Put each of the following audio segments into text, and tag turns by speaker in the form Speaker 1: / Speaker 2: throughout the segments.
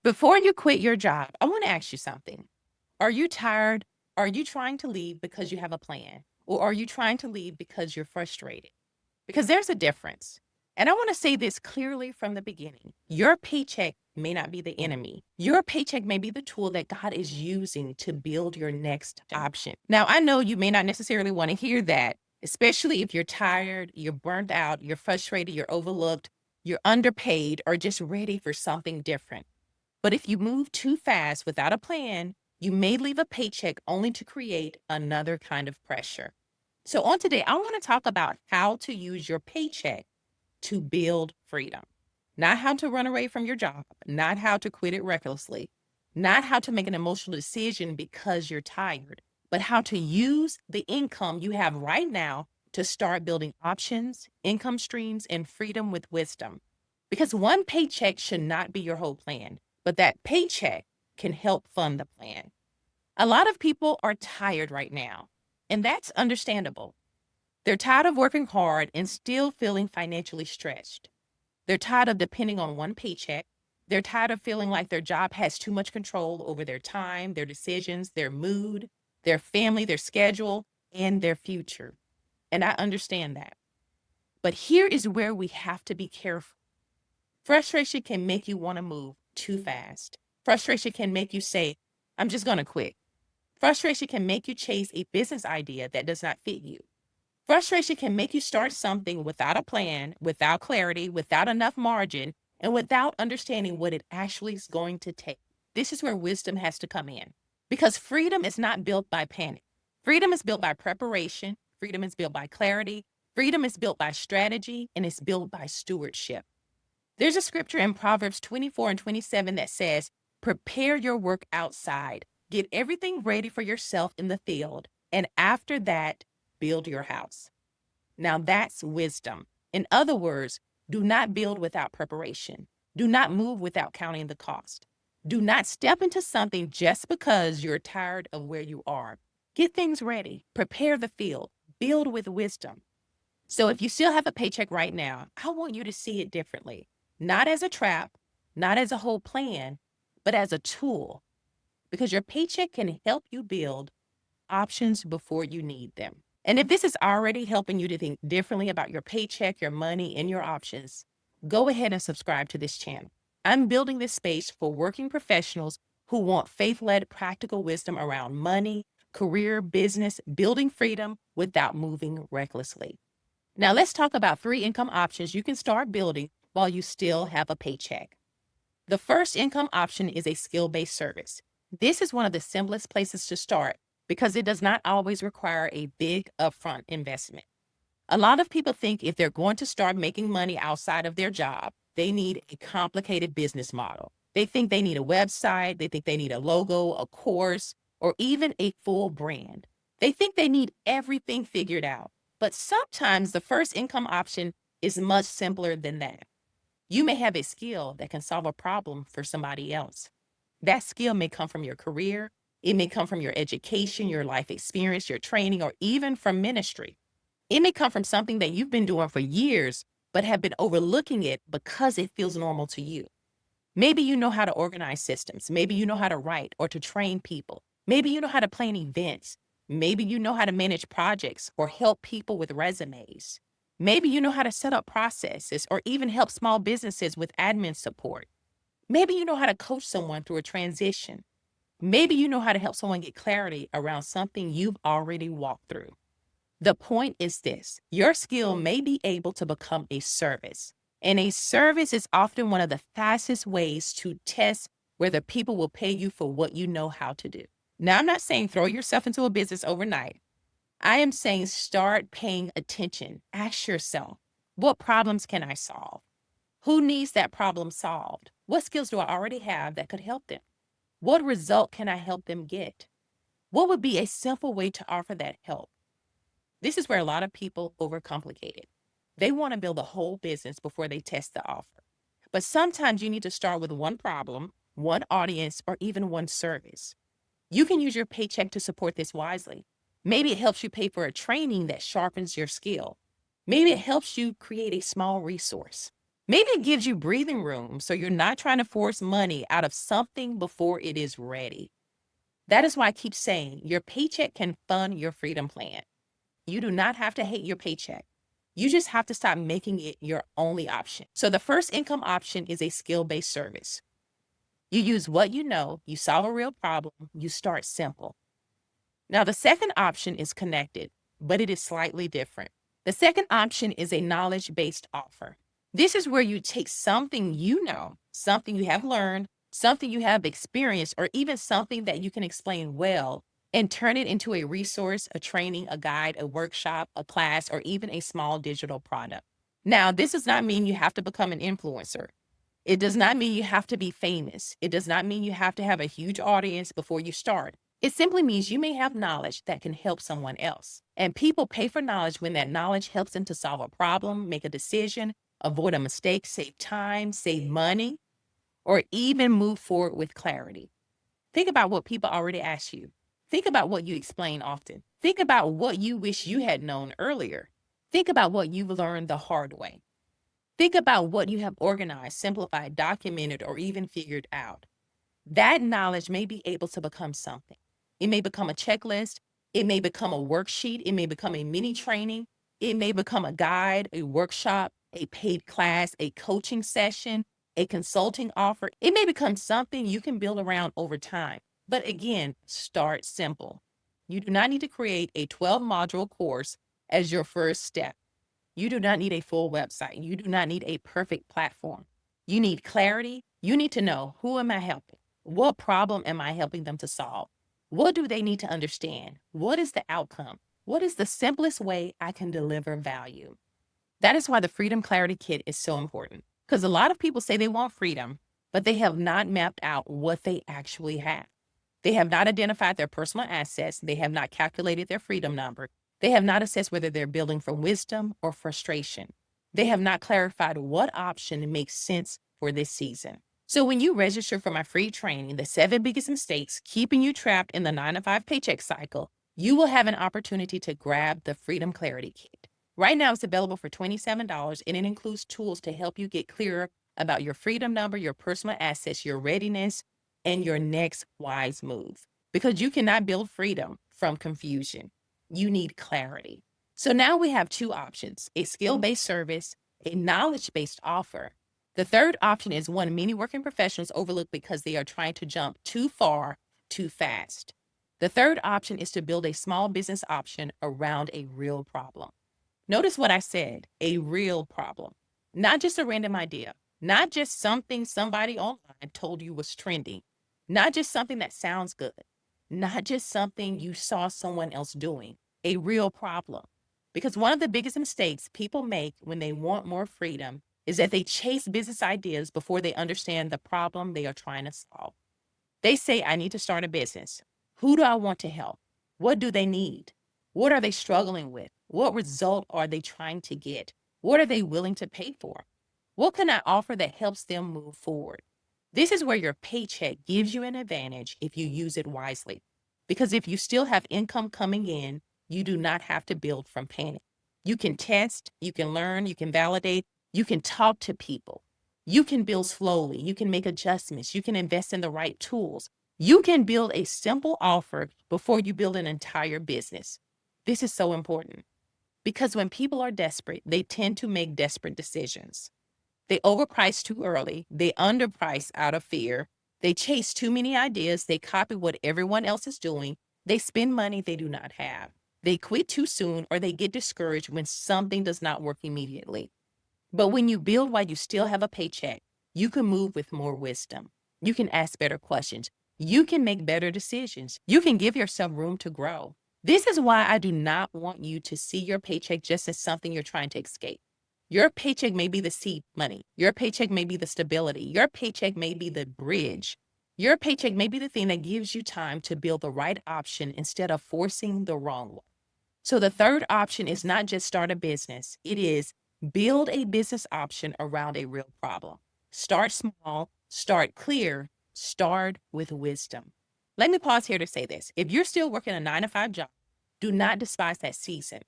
Speaker 1: Before you quit your job, I want to ask you something. Are you tired? Are you trying to leave because you have a plan? Or are you trying to leave because you're frustrated? Because there's a difference. And I want to say this clearly from the beginning. Your paycheck may not be the enemy. Your paycheck may be the tool that God is using to build your next option. Now, I know you may not necessarily want to hear that, especially if you're tired, you're burnt out, you're frustrated, you're overlooked, you're underpaid, or just ready for something different. But if you move too fast without a plan, you may leave a paycheck only to create another kind of pressure. So, on today, I want to talk about how to use your paycheck to build freedom. Not how to run away from your job, not how to quit it recklessly, not how to make an emotional decision because you're tired, but how to use the income you have right now to start building options, income streams, and freedom with wisdom. Because one paycheck should not be your whole plan, but that paycheck can help fund the plan. A lot of people are tired right now, and that's understandable. They're tired of working hard and still feeling financially stretched. They're tired of depending on one paycheck. They're tired of feeling like their job has too much control over their time, their decisions, their mood, their family, their schedule, and their future. And I understand that. But here is where we have to be careful. Frustration can make you want to move too fast. Frustration can make you say, I'm just going to quit. Frustration can make you chase a business idea that does not fit you. Frustration can make you start something without a plan, without clarity, without enough margin, and without understanding what it actually is going to take. This is where wisdom has to come in because freedom is not built by panic. Freedom is built by preparation. Freedom is built by clarity. Freedom is built by strategy and it's built by stewardship. There's a scripture in Proverbs 24 and 27 that says, prepare your work outside, get everything ready for yourself in the field, and after that, build your house. Now that's wisdom. In other words, do not build without preparation. Do not move without counting the cost. Do not step into something just because you're tired of where you are. Get things ready, prepare the field, build with wisdom. So if you still have a paycheck right now, I want you to see it differently, not as a trap, not as a whole plan, but as a tool, because your paycheck can help you build options before you need them. And if this is already helping you to think differently about your paycheck, your money, and your options, go ahead and subscribe to this channel. I'm building this space for working professionals who want faith-led practical wisdom around money, career, business, building freedom without moving recklessly. Now let's talk about 3 income options you can start building while you still have a paycheck. The first income option is a skill-based service. This is one of the simplest places to start because it does not always require a big upfront investment. A lot of people think if they're going to start making money outside of their job, they need a complicated business model. They think they need a website, they think they need a logo, a course, or even a full brand. They think they need everything figured out. But sometimes the first income option is much simpler than that. You may have a skill that can solve a problem for somebody else. That skill may come from your career, it may come from your education, your life experience, your training, or even from ministry. It may come from something that you've been doing for years, but have been overlooking it because it feels normal to you. Maybe you know how to organize systems. Maybe you know how to write or to train people. Maybe you know how to plan events. Maybe you know how to manage projects or help people with resumes. Maybe you know how to set up processes or even help small businesses with admin support. Maybe you know how to coach someone through a transition. Maybe you know how to help someone get clarity around something you've already walked through. The point is this: your skill may be able to become a service, and a service is often one of the fastest ways to test whether people will pay you for what you know how to do. Now, I'm not saying throw yourself into a business overnight. I am saying start paying attention. Ask yourself, what problems can I solve? Who needs that problem solved? What skills do I already have that could help them? What result can I help them get? What would be a simple way to offer that help? This is where a lot of people overcomplicate it. They want to build a whole business before they test the offer. But sometimes you need to start with one problem, one audience, or even one service. You can use your paycheck to support this wisely. Maybe it helps you pay for a training that sharpens your skill. Maybe it helps you create a small resource. Maybe it gives you breathing room so you're not trying to force money out of something before it is ready. That is why I keep saying your paycheck can fund your freedom plan. You do not have to hate your paycheck. You just have to stop making it your only option. So the first income option is a skill-based service. You use what you know, you solve a real problem, you start simple. Now, the second option is connected, but it is slightly different. The second option is a knowledge-based offer. This is where you take something you know, something you have learned, something you have experienced, or even something that you can explain well, and turn it into a resource, a training, a guide, a workshop, a class, or even a small digital product. Now, this does not mean you have to become an influencer. It does not mean you have to be famous. It does not mean you have to have a huge audience before you start. It simply means you may have knowledge that can help someone else. And people pay for knowledge when that knowledge helps them to solve a problem, make a decision, avoid a mistake, save time, save money, or even move forward with clarity. Think about what people already ask you. Think about what you explain often. Think about what you wish you had known earlier. Think about what you've learned the hard way. Think about what you have organized, simplified, documented, or even figured out. That knowledge may be able to become something. It may become a checklist. It may become a worksheet. It may become a mini training. It may become a guide, a workshop, a paid class, a coaching session, a consulting offer. It may become something you can build around over time. But again, start simple. You do not need to create a 12-module course as your first step. You do not need a full website. You do not need a perfect platform. You need clarity. You need to know, who am I helping? What problem am I helping them to solve? What do they need to understand? What is the outcome? What is the simplest way I can deliver value? That is why the Freedom Clarity Kit is so important. Because a lot of people say they want freedom, but they have not mapped out what they actually have. They have not identified their personal assets. They have not calculated their freedom number. They have not assessed whether they're building from wisdom or frustration. They have not clarified what option makes sense for this season. So when you register for my free training, The 7 Biggest Mistakes Keeping You Trapped in the 9-to-5 Paycheck Cycle, you will have an opportunity to grab the Freedom Clarity Kit. Right now, it's available for $27, and it includes tools to help you get clearer about your freedom number, your personal assets, your readiness, and your next wise move. Because you cannot build freedom from confusion. You need clarity. So now we have two options: a skill-based service, a knowledge-based offer. The third option is one many working professionals overlook because they are trying to jump too far, too fast. The third option is to build a small business option around a real problem. Notice what I said, a real problem, not just a random idea, not just something somebody online told you was trending, not just something that sounds good, not just something you saw someone else doing, a real problem. Because one of the biggest mistakes people make when they want more freedom is that they chase business ideas before they understand the problem they are trying to solve. They say, I need to start a business. Who do I want to help? What do they need? What are they struggling with? What result are they trying to get? What are they willing to pay for? What can I offer that helps them move forward? This is where your paycheck gives you an advantage if you use it wisely. Because if you still have income coming in, you do not have to build from panic. You can test, you can learn, you can validate, you can talk to people. You can build slowly. You can make adjustments. You can invest in the right tools. You can build a simple offer before you build an entire business. This is so important because when people are desperate, they tend to make desperate decisions. They overprice too early. They underprice out of fear. They chase too many ideas. They copy what everyone else is doing. They spend money they do not have. They quit too soon, or they get discouraged when something does not work immediately. But when you build while you still have a paycheck, you can move with more wisdom. You can ask better questions. You can make better decisions. You can give yourself room to grow. This is why I do not want you to see your paycheck just as something you're trying to escape. Your paycheck may be the seed money. Your paycheck may be the stability. Your paycheck may be the bridge. Your paycheck may be the thing that gives you time to build the right option instead of forcing the wrong one. So the third option is not just start a business. It is build a business option around a real problem. Start small, start clear, start with wisdom. Let me pause here to say this. If you're still working a 9-to-5 job, do not despise that season.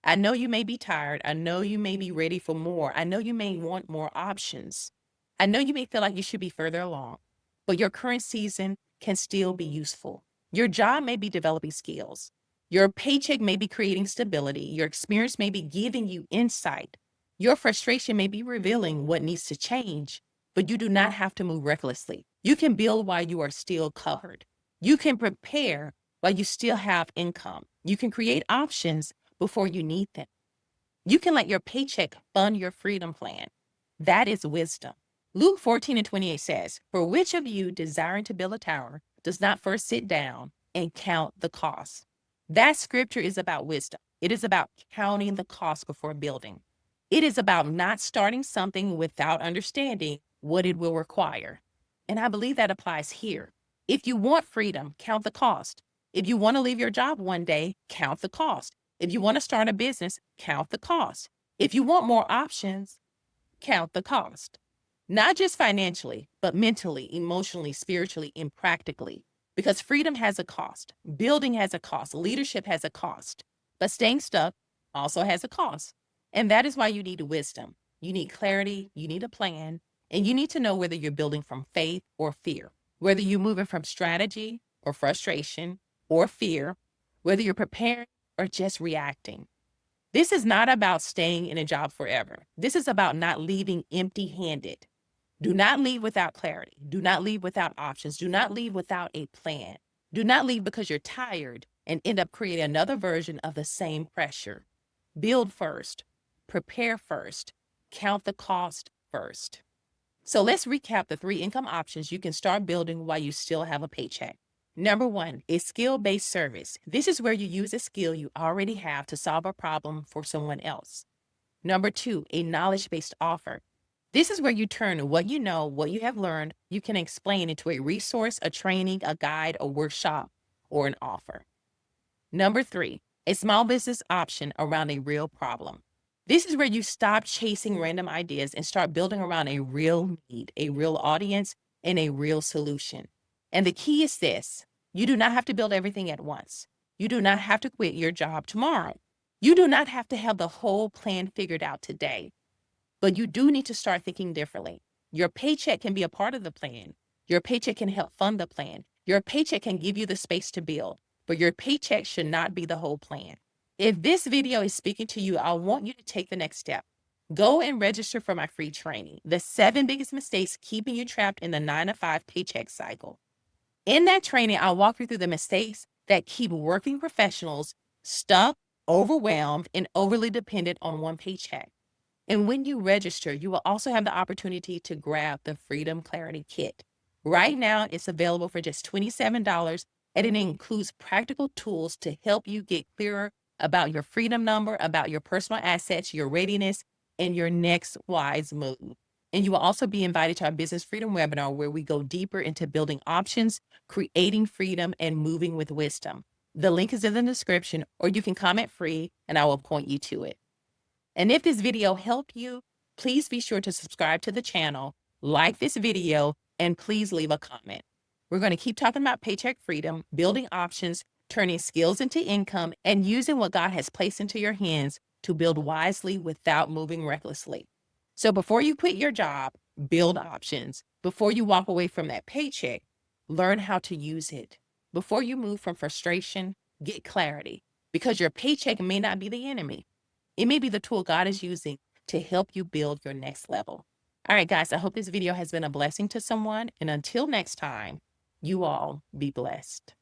Speaker 1: I know you may be tired. I know you may be ready for more. I know you may want more options. I know you may feel like you should be further along, but your current season can still be useful. Your job may be developing skills. Your paycheck may be creating stability. Your experience may be giving you insight. Your frustration may be revealing what needs to change, but you do not have to move recklessly. You can build while you are still covered. You can prepare while you still have income. You can create options before you need them. You can let your paycheck fund your freedom plan. That is wisdom. Luke 14:28 says, "For which of you desiring to build a tower does not first sit down and count the cost?" That scripture is about wisdom. It is about counting the cost before building. It is about not starting something without understanding what it will require. And I believe that applies here. If you want freedom, count the cost. If you want to leave your job one day, count the cost. If you want to start a business, count the cost. If you want more options, count the cost. Not just financially, but mentally, emotionally, spiritually, and practically. Because freedom has a cost, building has a cost, leadership has a cost, but staying stuck also has a cost. And that is why you need wisdom. You need clarity, you need a plan, and you need to know whether you're building from faith or fear, whether you're moving from strategy or frustration or fear, whether you're preparing or just reacting. This is not about staying in a job forever. This is about not leaving empty handed. Do not leave without clarity. Do not leave without options. Do not leave without a plan. Do not leave because you're tired and end up creating another version of the same pressure. Build first, prepare first, count the cost first. So let's recap the 3 income options you can start building while you still have a paycheck. Number 1, a skill-based service. This is where you use a skill you already have to solve a problem for someone else. Number 2, a knowledge-based offer. This is where you turn what you know, what you have learned, you can explain into a resource, a training, a guide, a workshop, or an offer. Number 3, a small business option around a real problem. This is where you stop chasing random ideas and start building around a real need, a real audience, and a real solution. And the key is this: you do not have to build everything at once. You do not have to quit your job tomorrow. You do not have to have the whole plan figured out today. But you do need to start thinking differently. Your paycheck can be a part of the plan. Your paycheck can help fund the plan. Your paycheck can give you the space to build, but your paycheck should not be the whole plan. If this video is speaking to you, I want you to take the next step. Go and register for my free training, The 7 Biggest Mistakes Keeping You Trapped in the 9-to-5 Paycheck Cycle. In that training, I'll walk you through the mistakes that keep working professionals stuck, overwhelmed, and overly dependent on one paycheck. And when you register, you will also have the opportunity to grab the Freedom Clarity Kit. Right now, it's available for just $27, and it includes practical tools to help you get clearer about your freedom number, about your personal assets, your readiness, and your next wise move. And you will also be invited to our Business Freedom webinar, where we go deeper into building options, creating freedom, and moving with wisdom. The link is in the description, or you can comment free and I will point you to it. And if this video helped you, please be sure to subscribe to the channel, like this video, and please leave a comment. We're going to keep talking about paycheck freedom, building options, turning skills into income, and using what God has placed into your hands to build wisely without moving recklessly. So before you quit your job, build options. Before you walk away from that paycheck, learn how to use it. Before you move from frustration, get clarity, because your paycheck may not be the enemy. It may be the tool God is using to help you build your next level. All right, guys, I hope this video has been a blessing to someone. And until next time, you all be blessed.